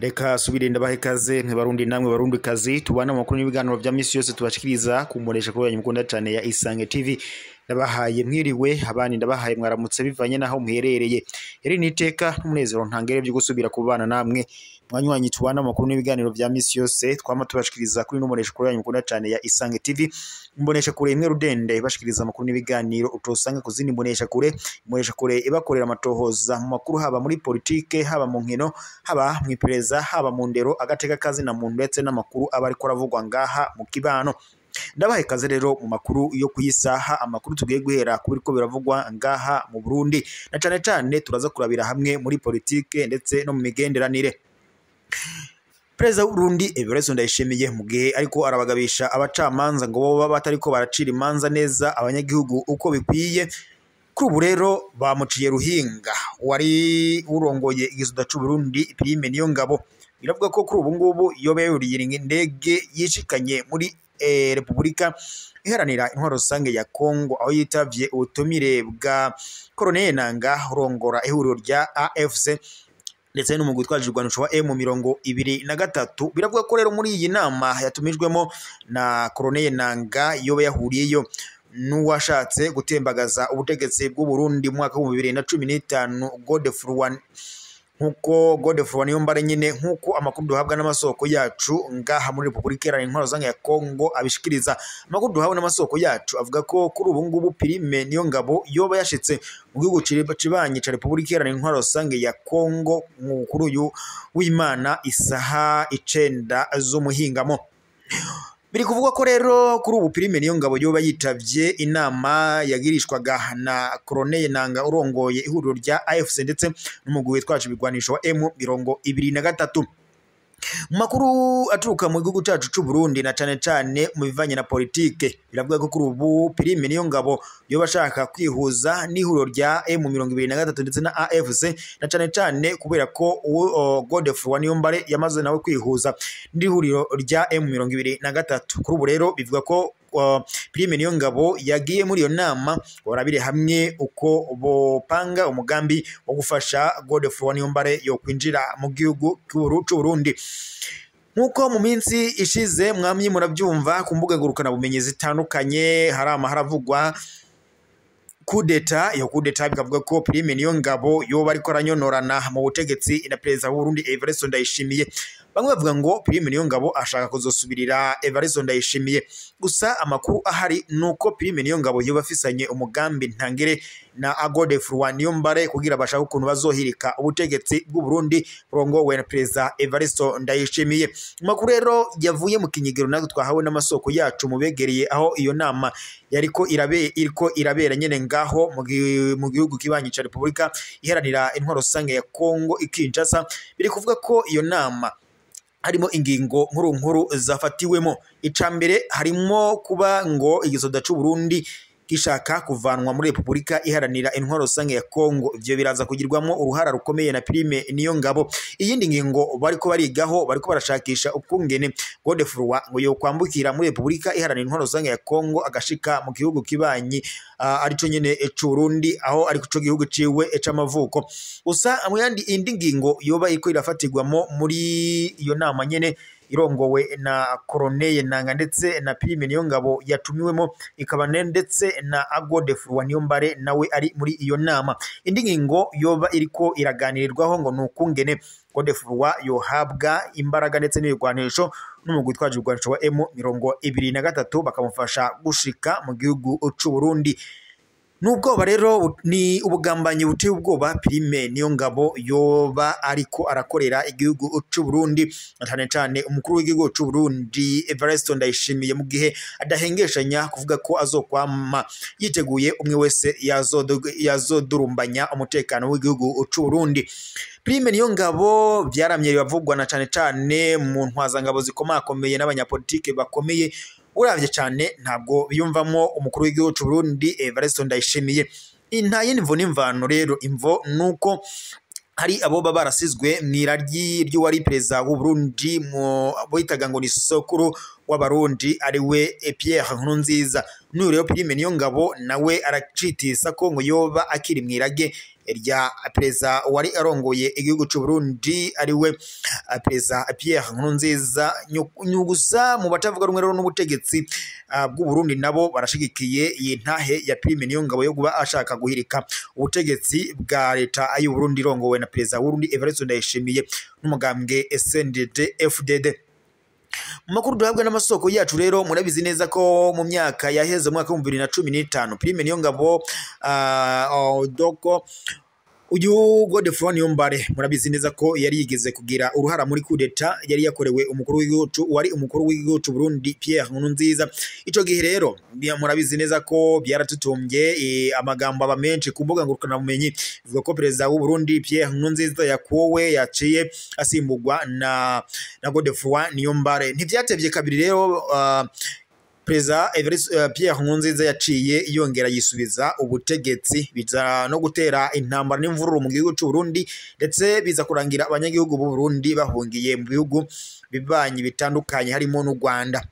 Reka subire ndabahe ikaze Barundi namwe Barundi kazi tubana makuru n'ibiganiro vya misi yose tubashikiriza kumuresha ko yanyu mukunda cyane ya Isange TV. Ndabahaye mwiriwe abandi ndabahaye mwaramutse bivanye naho muherereye. Eri niteka n'umunezero ntangere byo gusubira kubana namwe mwanywanyi tubana makuru n'ibiganiro vya misi yose twama tubashikiriza kuri n'umuresha ko yanyu mukunda cyane ya Isange TV. Mbonesha kure imwe rudende bashikiriza makuru n'ibiganiro utosanga kuzindi mbonesha kure ibakorera amatohoza mu makuru haba muri politike haba mu nkino haba mu ipereza haba mu ndero agateka kazi na muntu ndetse n'amakuru aba ariko aravugwa ngaha mu kibano. Ndabahe kaze rero mu makuru yo kuyisaha amakuru tugiye guhera kubiriko biravugwa ngaha mu Burundi na cane turaza kurabira hamwe muri politike ndetse no mu migenderanire. Perezida w'Uburundi Evariste Ndayishimiye mu gihe ariko arabagabisha abacamanza ngo bo batariko baracira imanza neza abanyagihugu uko bikwiye. Kuri ubu rero bamuciye ruhinga wari urongoye igisoda c'u Burundi Prime Niyongabo. Biravuga ko kuri ubu ngubu yoba yuriye indege yishikanye muri Republika iharanira intwaro rusange ya Kongo aho yitavye ubutumire bwa Colonel Nanga urongora ihuriro rya AFC ndetse n'umugwi twajirwanisho wa M23. Biravuga ko rero muri iyi nama yatumijwemo na Colonel Nanga yoba yahuriyeyo n'uwashatse gutembagaza ubutegetsi bw'u Burundi mu mwaka wa 2015 Godefroid Niyombare nyine nkuko amakuru duhabwa n'amasoko yacu ngaha muri Republika Iharanira Intwaro Rusange ya Kongo abishikiriza. Amakuru duhabwa n'amasoko yacu avuga ko kuri ubu ngubu Prime Niyongabo yoba yashitse mu gihugu cibanye ca Republika Iharanira Intwaro Rusange ya Kongo kuri uyu w'Imana isaha 9 z'umuhingamo. Biri kuvugwa ko rero kuri ubu Prime Niyongabo yoba yitavye inama yagirishwaga na Colonel Nanga urongoye ihuriro rya AFC ndetse n'umugwi witwaje ibigwanisho wa M23. Makuru aturuka mu gihugu cyacu c'u Burundi na cane mu bivanye na politike biravuga ko kuri ubu Prime Niyongabo yoba ashaka kwihuza n'ihuriro rya M23 ndetse na AFC na cane kubera ko Godefroid Niyombare yamaze nawe kwihuza n'ihuriro rya M23. Kuri ubu rero bivuga ko Prime Niyongabo yagiye muri iyo nama barabire hamwe uko bopanga umugambi wo gufasha Godefroid Niyombare yo kwinjira mu gihugu cy'u Burundi. Nkuko mu minsi ishize mwamye murabyumva ku mbuga ngurukana bumenyi zitandukanye haravugwa kudeta bikavuga ko Prime Niyongabo yoba ariko aranyonorana mu butegetsi na Perezida w'u Burundi Evariste Ndayishimiye. Bamwe bavuga ngo Prime Niyongabo ashaka kuzosubirira Evariste Ndayishimiye, gusa amakuru ahari nuko Prime Niyongabo yoba afisanye umugambi ntangere na Godefroid Niyombare kugira bashaka ukuntu bazohirika ubutegetsi bw'u Burundi burongowe na Perezida Evariste Ndayishimiye. Amakuru rero yavuye mu kinyigiro natwe twahawe n'amasoko yacu mubegereye aho iyo nama yariko irabera nyene ngaho mu gihugu kibanyi ca Republika Iharanira Intwaro Rusange ya Kongo Kinshasa. Biri kuvuga ko iyo nama harimo ingingo nkuru zafatiwemo. Icambere harimo kuba ngo igisoda c'u Burundi gishaka kuvanwa muri Republika Iharanira Intwaro Rusange ya Kongo. Ivyo biraza kugirwamo uruhara rukomeye na Prime Niyongabo. Iyindi ngingo bariko barigaho bariko barashakisha ukungene Godefroid ngo yo kwambukira muri Republika Iharanira Intwaro Rusange ya Kongo agashika mu gihugu kibanyi arico nyene c'u Burundi aho ari cyo gihugu ciwe c'amavuko. Gusa amuyandi indi ngingo yoba iko irafatirwamo muri iyo nama nyene irongowe na Colonel Nanga ndetse na Prime Niyongabo yatumiwemo ikaba ndetse na Godefroid Niyombare nawe ari muri iyo nama. Indi ngingo yoba iriko iraganirirwaho ngo nukungene Godefroid yohabwa imbaraga ndetse n'ibigwanisho n'umugwi twaje igwanisho wa M23 bakamufasha gushika mu gihugu c'u Burundi. Nubwo rero ni ubugambanyi buteye ubwoba Prime Niyongabo yoba ariko arakorera igihugu c'u Burundi cyane umukuru w'igihugu c'u Burundi Evariste Ndayishimiye mu gihe adahengeshanya kuvuga ko azokwama yiteguye umwe wese yazodurumbanya umutekano w'igihugu c'u Burundi. Prime Niyongabo byaramye bavugwa na cane mu ntwazangabo zikomakomeye n'abanyapolitike bakomeye. Uravye cyane ntabwo biyumvamo umukuru w'igihugu c'u Burundi Evariste Ndayishimiye. Nta yindi mvo n'imvano rero, imvo nuko hari abo baba barasizwe mwiraryi ry'uwari perezida w'u Burundi mu boyitaga ngo ni sokuru w'abarundi ari we Pierre Nkurunziza. n'uyu rero Prime Niyongabo nawe aracitisa ko ngo yoba akiri mwirage rya perezida wari arongoye igihugu cy'u Burundi ari we perezida Pierre Nkurunziza. Gusa mu batavuga rumwe rero n'ubutegetsi bw'u Burundi nabo barashigikiye iyi ntahe ya Prime Niyongabo yo kuba ashaka guhirika ubutegetsi bwa leta y'u Burundi irongowe na perezida w'u Burundi Evariste Ndayishimiye n'umugambwe CNDD-FDD. Mu makuru duhabwa n'amasoko yacu rero murabizi neza ko mu myaka yaheze mwaka wa 2015 Prime Niyongabo doko uyu Godefroid Niyombare murabizi neza ko yari yigeze kugira uruhara muri coup d'etat yari yakorewe umukuru w'igihugu wari umukuru w'igihugu cy'u Burundi Pierre Nkurunziza. Ico gihe rero murabizi neza ko byaratutumbye amagambo aba menshi ku mbuga ngurukana bumenyi bivuga ko perezida w'u Burundi Pierre Nkurunziza yakowe yaciye asimbugwa na Godefroid Niyombare. Ntivyatevye kabiri rero Perezida Pierre Nkurunziza yaciye yongera yisubiza ubutegetsi biza no gutera intambara n'imvururu mu gihugu cy'u Burundi ndetse biza kurangira abanyagihugu b'u Burundi bahungiye mu bihugu bibanyi bitandukanye harimo n'u Rwanda.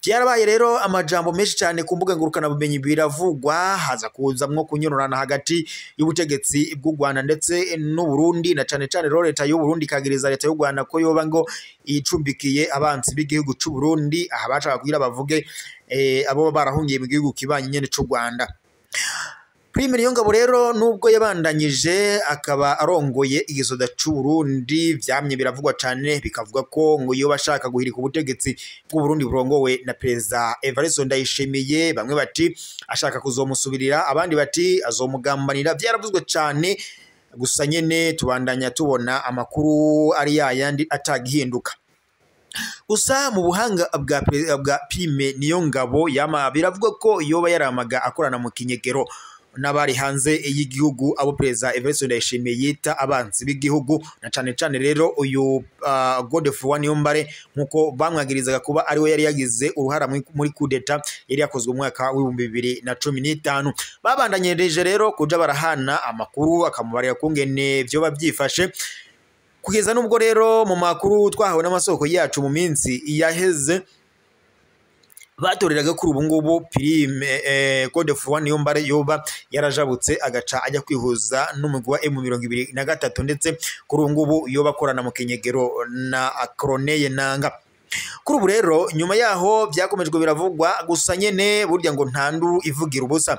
Byarabaye rero amajambo menshi cyane ku mbuga ngurukana bumenyi biravugwa haza kuzamwo kunyororana hagati y'ubutegetsi bw'u Rwanda ndetse n'u Burundi na cyane rero leta y'u Burundi kagiriza leta y'u Rwanda ko yoba ngo icumbikiye abansi b'igihugu cy'u Burundi aha bashaka kugira bavuge abo barahungiye mu gihugu kibanye nyene cy'u Rwanda. Prime Niyongabo rero nubwo yabandanyije akaba arongoye igisoda cy'u Burundi vyamye biravugwa cyane bikavuga ko ngo yoba ashaka guhirika ubutegetsi bw'u Burundi burongowe na perezida Evariste Ndayishimiye. Bamwe bati ashaka kuzomusubirira abandi bati azomugambanira vyaravuzwe cyane gusa nyene tubandanya tubona amakuru ari yayandi atagihinduka. Gusa mu buhanga bwa Prime Niyongabo yama biravugwa ko yoba yaramaga akorana mu kinyegero n'abari hanze y'igihugu abo perezida Evariste Ndayishimiye yita abanzi b'igihugu na cyane rero uyu Godefroid Niyombare nkuko bamwagirizaga kuba ari we yari yagize uruhara muri coup d'etat yari yakozwe mu mwaka wa 2015. Babandanyereje rero kuja barahana amakuru akamubarira kungene byo babyifashe kugeza nubwo rero mu makuru twahawe n'amasoko yacu mu minsi yaheze batoreraga kuri ubu ngubu Prime Godefroid Niyombare yoba yarajabutse agaca ajya kwihuza n'umugwi wa M23 ndetse kuri ubu ngubu yoba akorana mu kinyegero na Corneille Nanga. Kuri ubu rero nyuma yaho byakomejwe biravugwa gusa nyene burya ngo ntanduru ivugira ubusa.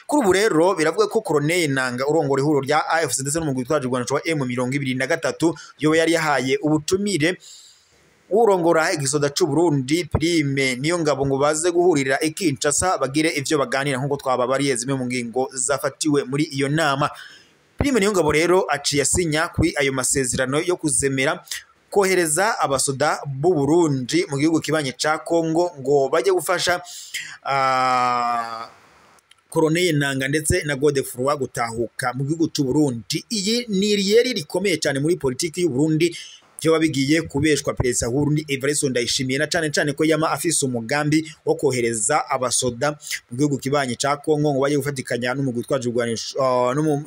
Kuri ubu rero biravuga ko Corneille Nanga urongora ihuriro rya AFC ndetse n'umugwi twaje Rwanda wa M23 yoba yari yahaye ubutumire urongora igisoda cy'u Burundi Prime Niyongabo ngo baze guhurira Kinshasa bagire ivyo baganira nkuko twababariye zimwe mu ngingo zafatiwe muri iyo nama. Prime Niyongabo rero aciye asinya kuri ayo masezerano yo kuzemera kohereza abasoda b'u Burundi mu gihugu kibanye ca Kongo ngo baje gufasha Corneille Nanga ndetse na Godefroid gutahuka mu gihugu cy'u Burundi. Iyi ni riyeri rikomeye cyane muri politiki y'u Burundi byo bigiye kubeshwa perezida w'u Burundi Evariste Ndayishimiye na cyane ko yama afise umugambi wo kohereza abasoda mu gihugu kibanye ca Kongo ngo baje gufatikanya n'umugwi twaje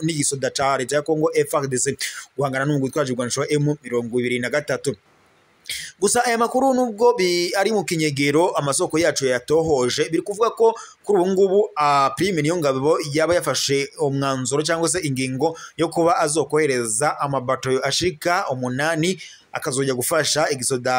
n'igisoda ca leta ya Kongo FARDC guhangana n'umugwi twaje M23. Gusa aya makuru nubwo ari mu kinyegero amasoko yacu yatohoje biri kuvuga ko kuri ubu ngubu Prime Niyongabo yaba yafashe umwanzuro cyangwa se ingingo yo kuba azokohereza amabato ashika 8 akazojya gufasha igisoda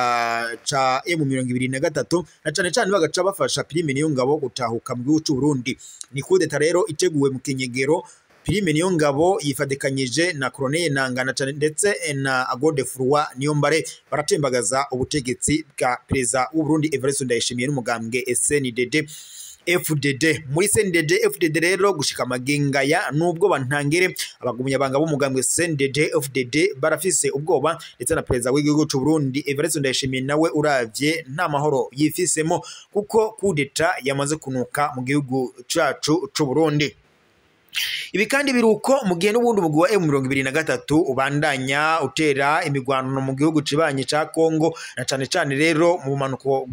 ca M23 na cyane bagaca bafasha Prime Niyongabo gutahuka mu gihugu cy'u Burundi. Ni coup d'etat rero iteguwe mu kinyegero. Prime Niyongabo yifatikanyije na Corneille Nanga ndetse na Godefroid Niyombare baratembagaza ubutegetsi bwa perezida w'u Burundi Evariste Ndayishimiye n'umugambwe CNDD-FDD. Muri CNDD-FDD rero gushika magengaya nubwo bantangire abagumyabanga b'umugambwe CNDD-FDD barafise ubwoba ndetse na perezida w'igihugu cy'u Burundi Evariste Ndayishimiye nawe uravye nta mahoro yifisemo kuko coup d'etat yamaze kunuka mu gihugu cacu cy'u Burundi. Ibi kandi biruko mu gihe n'ubundi umugwi wa M23 ubandanya utera imigwano mu gihugu cibanye ca Kongo na cyane rero mu bumanuko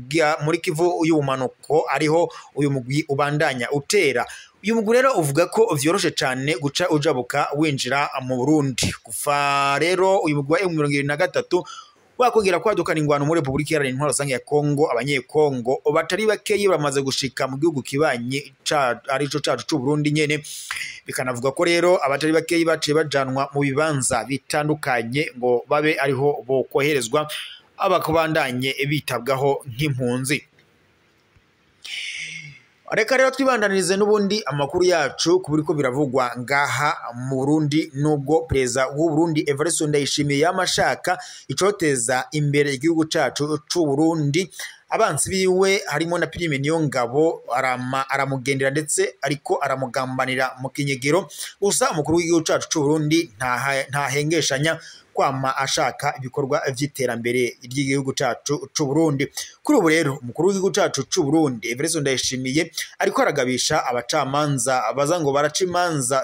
muri Kivu y'ubumanuko ariho uyu mugwi ubandanya utera. Uyu mugwi rero uvuga ko vyoroshe cyane guca ujabuka winjira mu Burundi. Kufa rero uyu mugwi wa M23 wakongera kwadukana ingwano muri Republika Iharanira Intwaro Rusange ya Kongo. Abanyekongo batari bakeyi bamaze gushika mu gihugu kibanye arico cacu c'u Burundi nyene, bikanavuga ko rero abatari bakeyi baciye bajanwa mu bibanza bitandukanye ngo babe ariho bo koherezwa abakubandanye bitabwaho nk'impunzi. Reka rero twibandanirize n'ubundi amakuru yacu kuburiko biravugwa ngaha mu Burundi, nubwo perezida w'u Burundi Evariste Ndayishimiye yamashaka icoteza imbere igihugu cacu c'u Burundi, abansi biwe harimo na Prime Niyongabo aramugendera ndetse ariko aramugambanira mu kinyegero. Gusa umukuru w'igihugu cacu c'u Burundi ntahengeshanya kwama ashaka ibikorwa vy'iterambere ry'igihugu cacu c'u Burundi. Kuri ubu rero umukuru w'igihugu cacu c'u Burundi Evariste Ndayishimiye ariko aragabisha abacamanza baza ngo baraca imanza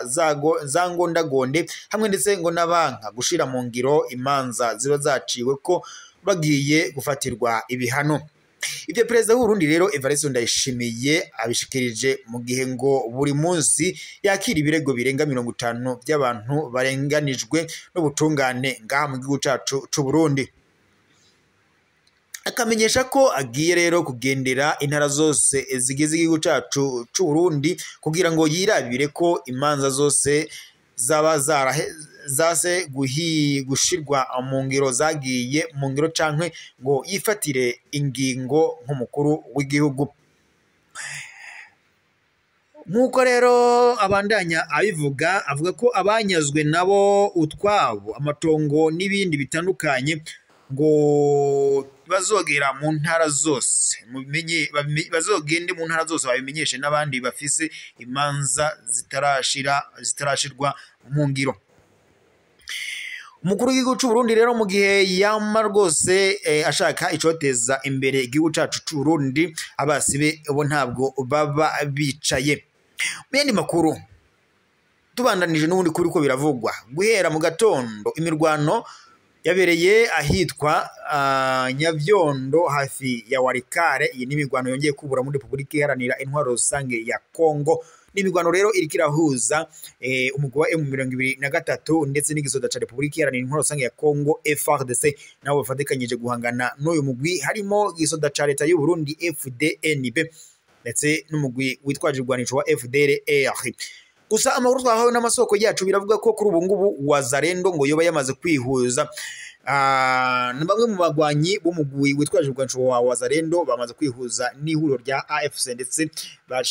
za ngondagonde hamwe ndetse ngo n'abanka gushira mu ngiro imanza ziba zaciwe ko bagiye gufatirwa ibihano. Ivyo perezida w'u Burundi rero Evariste Ndayishimiye abishikirije mu gihe ngo buri munsi yakira ibirego birenga 50 by'abantu barenganijwe n'ubutungane ngaha mu gihugu cacu c'u Burundi. Akamenyesha ko agiye rero kugendera intara zose zigize igihugu cacu c'u Burundi kugira ngo yirabire ko imanza zose zaba zase gushirwa mu ngiro zagiye mu ngiro cankwe ngo yifatire ingingo nk'umukuru w'igihugu. Nkuko rero abandanya abivuga, avuga ko abanyazwe nabo utwabo amatongo n'ibindi bitandukanye ngo bazogera mu ntara zose bazogende mu ntara zose babimenyeshe n'abandi bafise imanza zitarashirwa mu ngiro. Umukuru w'igihugu c'u Burundi rero mu gihe yama rwose ashaka icoteza imbere igihugu cacu c'u Burundi, abasibe bo ntabwo baba bicaye. Muyandi makuru tubandanije n'ubundi kuri ko biravugwa, guhera mu gatondo imirwano yabereye ahitwa Nyavyondo hafi ya Warikare. Iyi n'imirwano yongeye kubura muri Republika Iharanira Intwaro Rusange ya Kongo. N'imigwano rero iriko irahuza umugwa M23 ndetse n'igisoda ca Republika Iharanira Intwaro Rusange ya Kongo FARDC, nabo bafatikanyije guhangana n'uyu mugwi harimo gisoda ca leta y'u Burundi FDNB ndetse n'umugwi witwaje irwanisho wa FDLR. Gusa amakuru twahawe n'amasoko yacu biravuga ko kuri ubu ngubu Wazalendo ngo yoba yamaze kwihuza bamwe mu bagwanyi b'umugwi witwaje irwanisho wa Wazalendo bamaze kwihuza n'ihuriro rya AFC ndetse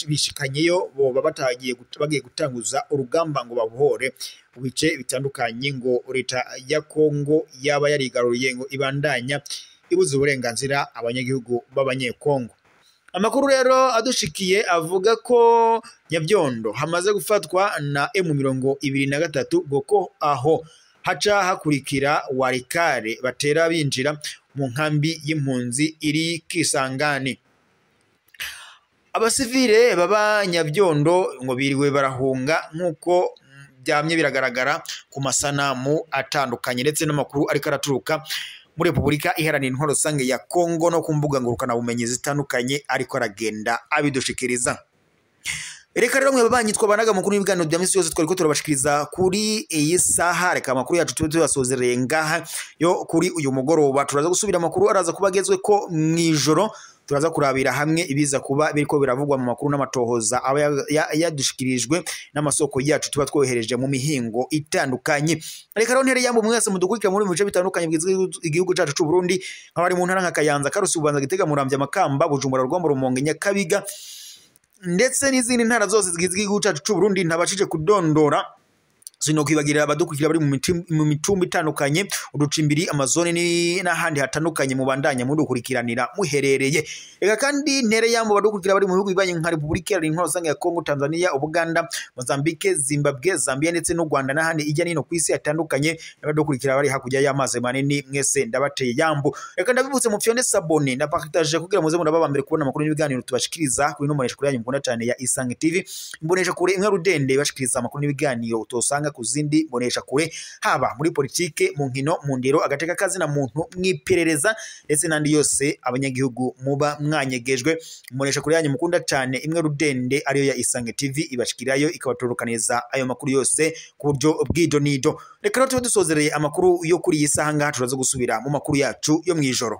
bishikanyeyo bo bagiye gutanguza urugamba ngo babuhore mu bice bitandukanye ngo leta ya Kongo yaba yarigaruriye ngo ibandanya ibuze uburenganzira abanyagihugu b'abanyekongo. Amakuru rero adushikiye avuga ko Nyavyondo hamaze gufatwa na M23 goko aho haca hakurikira Warikare batera binjira mu nkambi y'impunzi iri Kisangani. Abasivile baba Nyavyondo ngo biriwe barahunga nkuko byamye biragaragara ku masanamu atandukanye ndetse n'amakuru ariko araturuka muri Republika Iharanira Intwaro Rusange ya Kongo no kumbuga ngurukana bumenyi zitandukanye ariko aragenda abidushikiriza. Reka rero mwe babanyitwa banaga makuru y'ibiganiro bya misi yose twariko turabashikiriza kuri iyi saha. Reka makuru yacu tube tuyasozereye ngaha yo kuri uyu mugoroba. Turaza gusubira amakuru araza kubagezwe ko mwijoro, turaza kurabira hamwe ibiza kuba biriko biravugwa mu makuru n'amatohoza aba yadushikirijwe n'amasoko yacu tuba twohereje mu mihingo itandukanye. Reka rero ntere yambo mwese mudukurikira muri bice bitandukanye bwizwe igihugu cacu c'u Burundi, nk'abari mu ntara nka Kayanza, Karusi, Bubanza, Gitega, Muramvya, Makamba, Bujumbura, Rugombo, Rumonge, Nyakabiga ndetse n'izindi ntara zose zigizwe igihugu cacu c'u Burundi ntabashije kudondora. Sino kwibagirira abadukurikira bari mu mitumba itandukanye, uducimbiri, amazone n'ahandi hatandukanye mubandanya mudukurikiranira muherereye. Ega kandi ntere yambo badukurikira bari mu bihugu bibanye nka Republika Iharanira Intwaro Rusange ya Kongo, Tanzania, Uganda, Mozambique, Zimbabwe, Zambia ndetse n'u Rwanda n'ahandi ijya nino kwisi hatandukanye, n'abadukurikira bari hakurya y'amazi manini mwese ndabateye yambo. Reka ndabibutse mu fyone sabone na partage kugira muze murabambere kubona amakuru n'ibiganiro tubashikiriza kuri no mbonesha kuri yanyu mukunda cyane ya Isange TV, mbonesha kure imwe rudende bashikiriza amakuru n'ibiganiro utosanga ku zindi bonesha kure, haba muri politike, mu nkino, mu ndero, agateka kazi na muntu, mwiperereza ndetse n'andi yose abanyagihugu muba mwanyegejwe. Bonesha kure yanyu mukunda cyane imwe rudende ariyo ya Isange TV ibashikirayo ikabatorokaniza ayo makuru yose ku buryo bw'idonido. Reka rero tube dusozereye amakuru yo kuri iyi saha ngaha, turaza gusubira mu makuru yacu yo mwijoro.